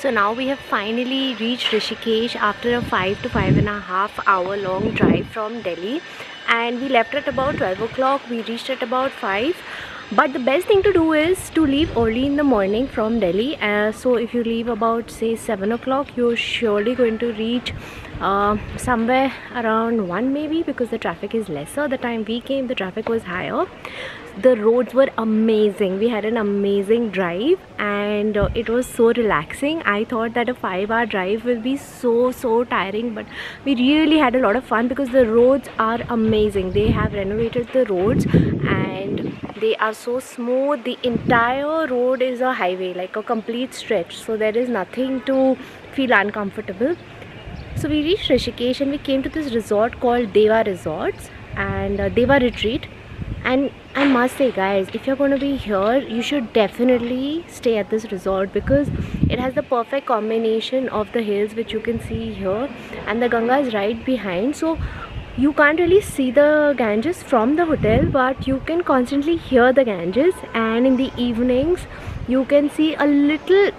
So now we have finally reached Rishikesh after a 5 to 5.5 hour long drive from Delhi, and we left at about 12 o'clock. We reached at about 5. But the best thing to do is to leave early in the morning from Delhi. So if you leave about say 7 o'clock, you're surely going to reach somewhere around 1 maybe, because the traffic is lesser. The time we came, the traffic was higher. The roads were amazing. We had an amazing drive, and it was so relaxing. I thought that a 5-hour drive will be so tiring, but we really had a lot of fun because the roads are amazing. They have renovated the roads and they are so smooth. The entire road is a highway, like a complete stretch, so there is nothing to feel uncomfortable. So we reached Rishikesh and we came to this resort called Deva Resorts and Deva Retreat. And I must say guys, if you're going to be here, you should definitely stay at this resort because it has the perfect combination of the hills which you can see here, and the Ganga is right behind. So you can't really see the Ganges from the hotel, but you can constantly hear the Ganges, and in the evenings you can see a little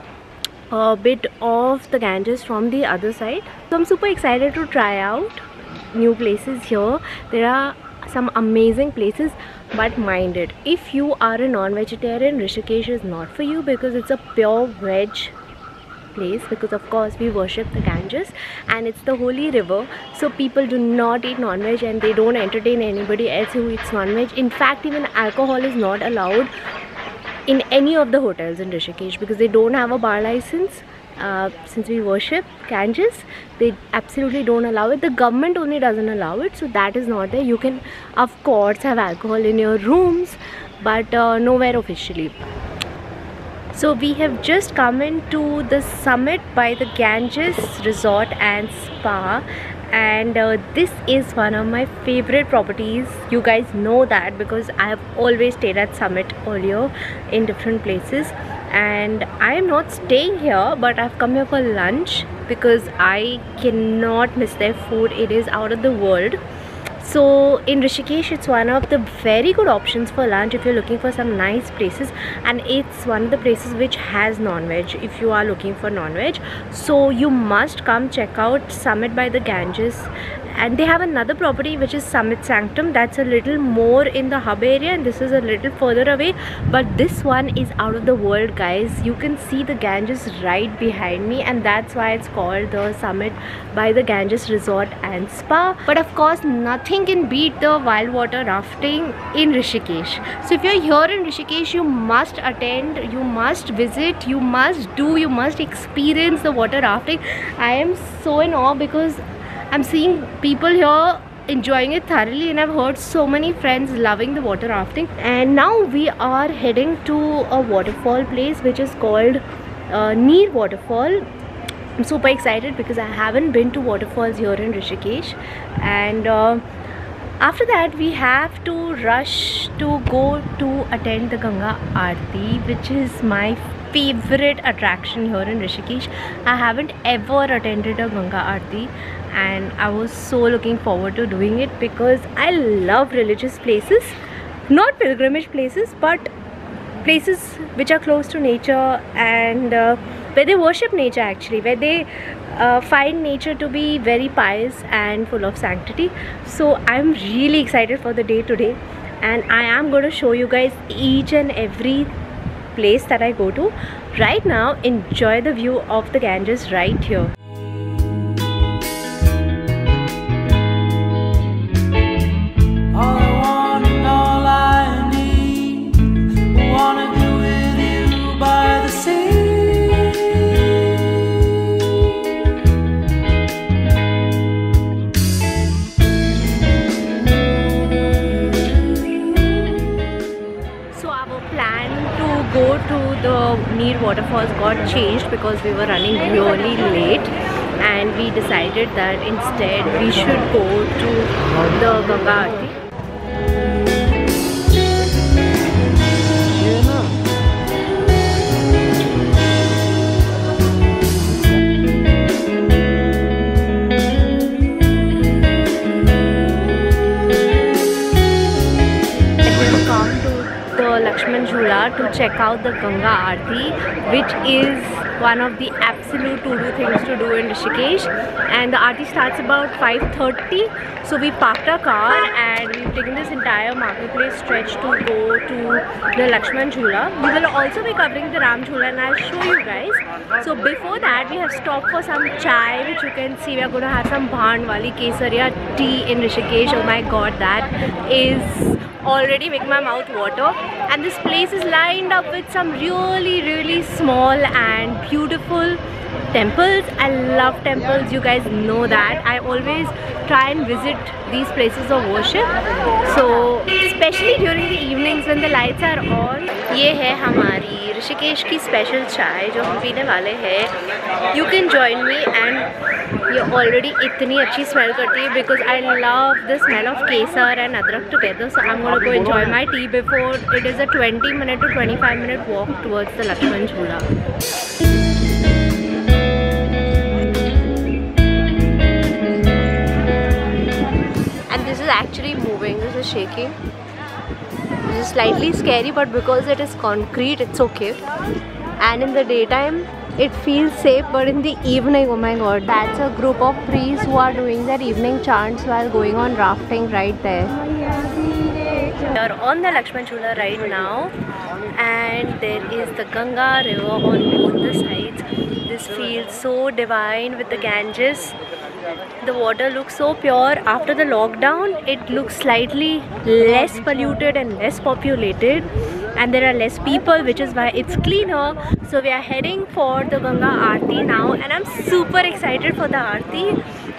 bit of the Ganges from the other side. So I'm super excited to try out new places here. There are some amazing places, but mind it, if you are a non-vegetarian, Rishikesh is not for you because it's a pure veg place, because of course we worship the Ganges and it's the holy river. So people do not eat non-veg and they don't entertain anybody else who eats non-veg. In fact, even alcohol is not allowed in any of the hotels in Rishikesh because they don't have a bar license. Since we worship Ganges, they absolutely don't allow it. The government only doesn't allow it, so that is not there. You can of course have alcohol in your rooms, but nowhere officially. So we have just come into the summit by the Ganges Resort and Spa, and this is one of my favorite properties. You guys know that because I have always stayed at Summit earlier in different places, and I am not staying here, but I've come here for lunch because I cannot miss their food. It is out of the world. So in Rishikesh, it's one of the very good options for lunch if you're looking for some nice places, and it's one of the places which has non-veg if you are looking for non-veg. So you must come check out Summit by the Ganges. And they have another property which is Summit Sanctum, that's a little more in the hub area, and this is a little further away, but this one is out of the world guys. You can see the Ganges right behind me, and that's why it's called the Summit by the Ganges Resort and Spa. But of course nothing can beat the wild water rafting in Rishikesh. So if you're here in Rishikesh, you must attend, you must visit, you must experience the water rafting. I am so in awe because I'm seeing people here enjoying it thoroughly, and I've heard so many friends loving the water rafting. And now we are heading to a waterfall place which is called Neer Waterfall. I'm super excited because I haven't been to waterfalls here in Rishikesh, and after that we have to rush to go to attend the Ganga Aarti, which is my favorite attraction here in Rishikesh. I haven't ever attended a Ganga Aarti, and I was so looking forward to doing it because I love religious places, not pilgrimage places, but places which are close to nature and where they worship nature actually, where they find nature to be very pious and full of sanctity. So I'm really excited for the day today, and I am going to show you guys each and every place that I go to. Right now, enjoy the view of the Ganges right here. Go to the Neer waterfalls got changed because we were running really late, and we decided that instead we should go to the Ganga Aarti. Lakshman Jhula to check out the Ganga Aarti, which is one of the absolute absolute to-do things to do in Rishikesh, and the aarti starts about 5:30. So we parked our car and we've taken this entire marketplace stretch to go to the Lakshman Jhula. We will also be covering the Ram Jhula and I'll show you guys. So before that we have stopped for some chai, which you can see. We are going to have some Bhandwali Kesaria tea in Rishikesh. Oh my god, that is already making my mouth water. And this place is lined up with some really small and beautiful temples. I love temples, you guys know that. I always try and visit these places of worship, so especially during the evenings when the lights are on. ये है हमारी ऋषिकेश की special चाय जो हम पीने वाले हैं. You can join me, and ये ऑलरेडी इतनी अच्छी स्मेल करती है because I love the smell of kesar and adrak together. So I'm gonna go enjoy my tea before it is a 20-minute to 25-minute walk towards the Lakshman Jhula. This is actually moving, this is shaking. This is slightly scary, but because it is concrete, it's okay. And in the daytime, it feels safe, but in the evening, oh my god, that's a group of priests who are doing their evening chants while going on rafting right there. We are on the Lakshman Jhula right now, and there is the Ganga river on both the sides. This feels so divine with the Ganges. The water looks so pure. After the lockdown, it looks slightly less polluted and less populated, and there are less people, which is why it's cleaner. So we are heading for the Ganga Aarti now, and I'm super excited for the Aarti.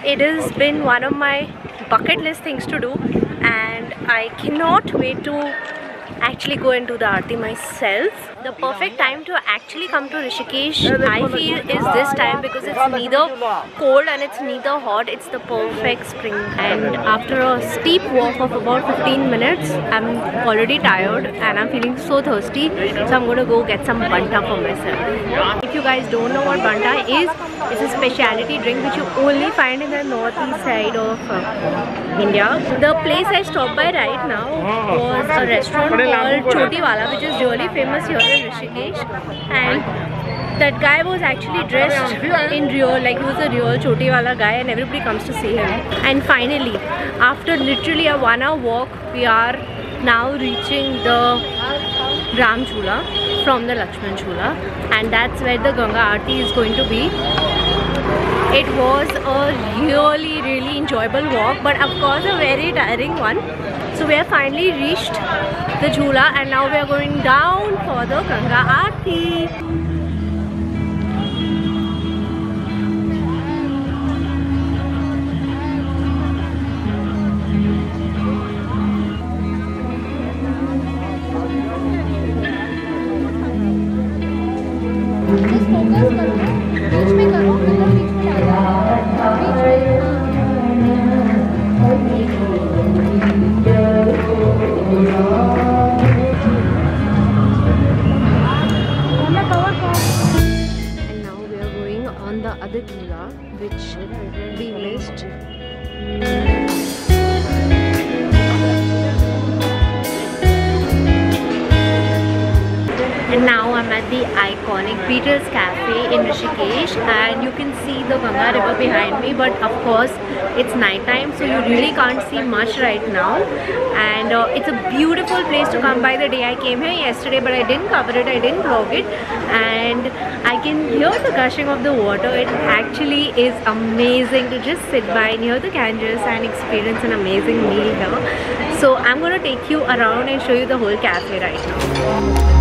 It has been one of my bucket list things to do, and I cannot wait to actually go and do the Aarti myself. The perfect time to actually come to Rishikesh, I feel, is this time because it's neither cold and it's neither hot. It's the perfect spring. And after a steep walk of about 15 minutes, I'm already tired and I'm feeling so thirsty. So I'm going to go get some Banta for myself. If you guys don't know what Banta is, it's a specialty drink which you only find in the northeast side of India. The place I stopped by right now was a restaurant called Choti Wala, which is really famous here in Rishikesh, and that guy was actually dressed in real, like he was a real Choti Wala guy, and everybody comes to see him. And finally, after literally a 1 hour walk, we are now reaching the Ram Jhula from the Lakshman Jhula, and that's where the Ganga Aarti is going to be. It was a really enjoyable walk, but of course a very tiring one. So we have finally reached the Jhula, and now we are going down for the Ganga Aarti. Other Jhula, which we missed. And now I'm at the iconic Beatles Cafe in Rishikesh, and you can see the Ganga river behind me, but of course it's night time, so you really can't see much right now. And it's a beautiful place to come by. The day I came here yesterday, but I didn't cover it, I didn't vlog it, and I can hear the gushing of the water. It actually is amazing to just sit by near the Ganges and experience an amazing meal here. So I'm going to take you around and show you the whole cafe right now.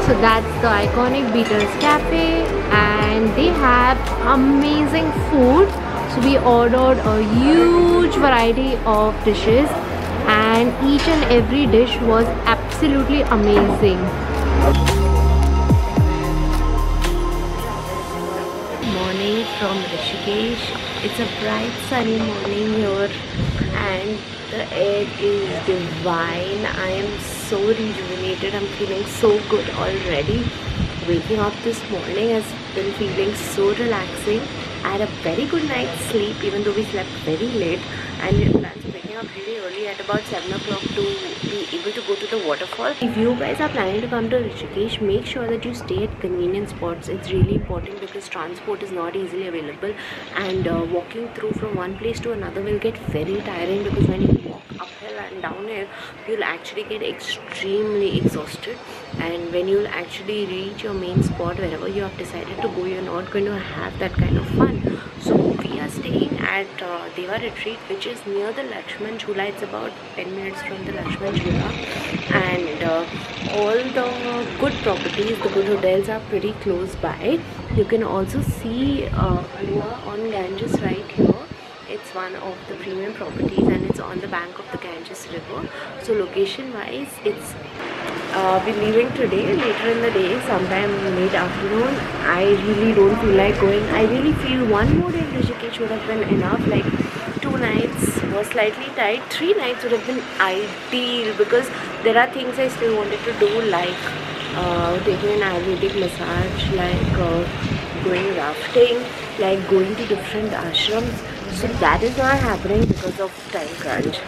So that's the iconic Beatles Cafe, and they have amazing food. So we ordered a huge variety of dishes, and each and every dish was absolutely amazing. Morning from Rishikesh. It's a bright sunny morning here, and the air is divine. I am so rejuvenated. I'm feeling so good already. Waking up this morning has been feeling so relaxing. I had a very good night's sleep even though we slept very late, and we had plans of waking up really early at about 7 o'clock to be able to go to the waterfall. If you guys are planning to come to Rishikesh, make sure that you stay at convenient spots. It's really important because transport is not easily available, and walking through from one place to another will get very tiring, because when you walk uphill and downhill you'll actually get extremely exhausted, and when you'll actually reach your main spot wherever you have decided to go, you're not going to have that kind of fun. So we are staying at Deva Retreat, which is near the Lakshman Jhula. It's about 10 minutes from the Lakshman Jhula, and all the good properties, the good hotels are pretty close by. You can also see Alua on Ganges right here. It's one of the premium properties and it's on the bank of the Ganges river. So location wise, it's we're leaving today, later in the day, sometime late afternoon. I really don't feel like going. I really feel one more day in Rishikesh would have been enough. Like 2 nights was slightly tight, 3 nights would have been ideal, because there are things I still wanted to do, like taking an Ayurvedic massage, like going rafting, like going to different ashrams. So that is not happening because of time crunch.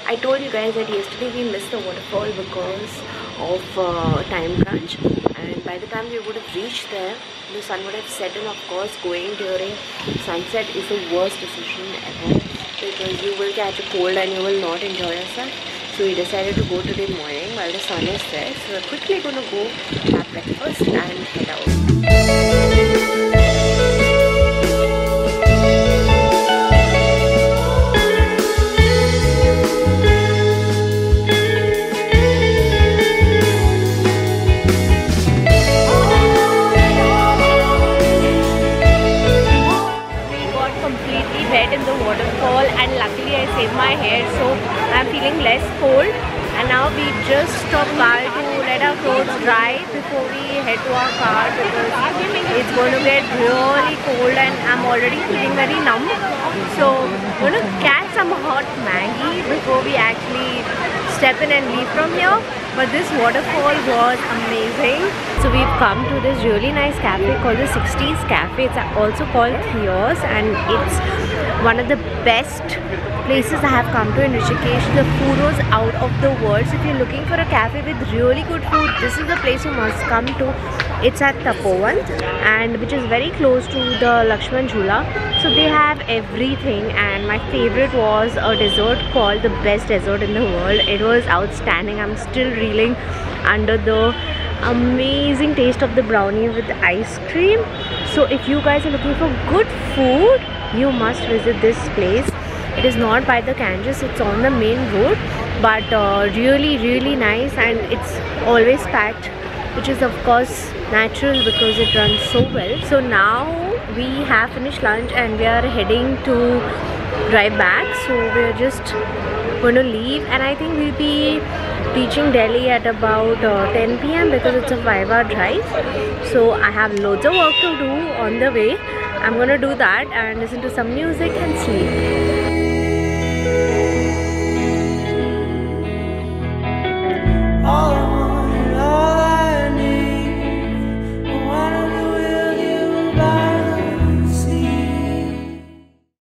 I told you guys that yesterday we missed the waterfall because of time crunch, and by the time we would have reached there, the sun would have set, and of course going during sunset is the worst decision ever, because you will catch a cold and you will not enjoy yourself. So we decided to go today morning while the sun is there. So we're quickly going to go have breakfast and head out. In the waterfall, and luckily I saved my hair, so I'm feeling less cold. And now we just stop car to let our clothes dry before we head to our car, because it's going to get really cold and I'm already feeling very numb. So I'm going to catch some hot Maggie before we actually step in and leave from here. But this waterfall was amazing. So we've come to this really nice cafe called the 60s Cafe. It's also called Theos, and it's one of the best places I have come to in Rishikesh. The food was out of the world. So if you're looking for a cafe with really good food, this is the place you must come to. It's at Tapovan, and which is very close to the Lakshman Jhula. So they have everything, and my favorite was a dessert called the best dessert in the world. It was outstanding. I'm still reeling under the amazing taste of the brownie with the ice cream. So if you guys are looking for good food, you must visit this place. It is not by the Ganges, it's on the main road, but really nice, and it's always packed, which is of course natural because it runs so well. So now we have finished lunch and we are heading to drive back. So we're just going to leave, and I think we'll be reaching Delhi at about 10 PM because it's a 5-hour drive. So I have loads of work to do on the way. I'm gonna do that and listen to some music and sleep.